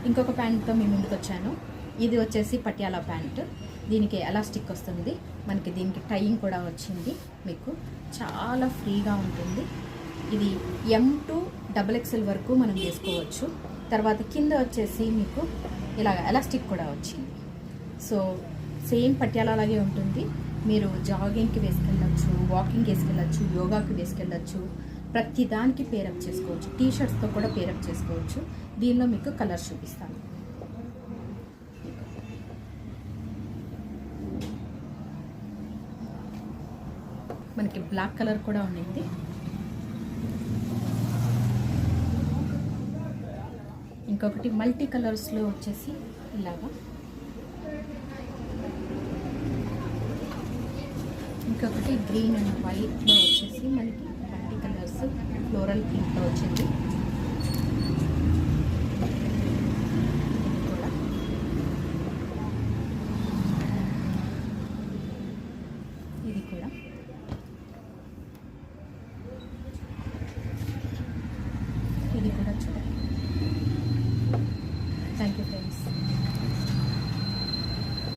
ఇంకొక ప్యాంట్తో మీ ముందుకు వచ్చాను. ఇది వచ్చేసి పటియాలా ప్యాంట్. దీనికి ఎలాస్టిక్ వస్తుంది, మనకి దీనికి టైయింగ్ కూడా వచ్చింది. మీకు చాలా ఫ్రీగా ఉంటుంది. ఇది M to XXL వరకు మనం వేసుకోవచ్చు. తర్వాత కింద వచ్చేసి మీకు ఇలా ఎలాస్టిక్ కూడా వచ్చింది. సో సేమ్ పటియాలా లాగే ఉంటుంది. మీరు జాగింగ్కి వేసుకెళ్ళచ్చు, వాకింగ్కి వేసుకెళ్ళచ్చు, యోగాకి వేసుకెళ్ళచ్చు, ప్రతి దానికి పేరప్ చేసుకోవచ్చు. టీషర్ట్స్తో కూడా పేరప్ చేసుకోవచ్చు. దీనిలో మీకు కలర్స్ చూపిస్తాను. మనకి బ్లాక్ కలర్ కూడా ఉండింది. ఇంకొకటి మల్టీ కలర్స్లో వచ్చేసి ఇలాగా, ఇంకొకటి గ్రీన్ అండ్ వైట్లో వచ్చేసి మనకి మల్టీ కలర్స్ ఫ్లోరల్ ప్రింట్లో వచ్చింది. ఇది కూడా ఇది కూడా చూడండి.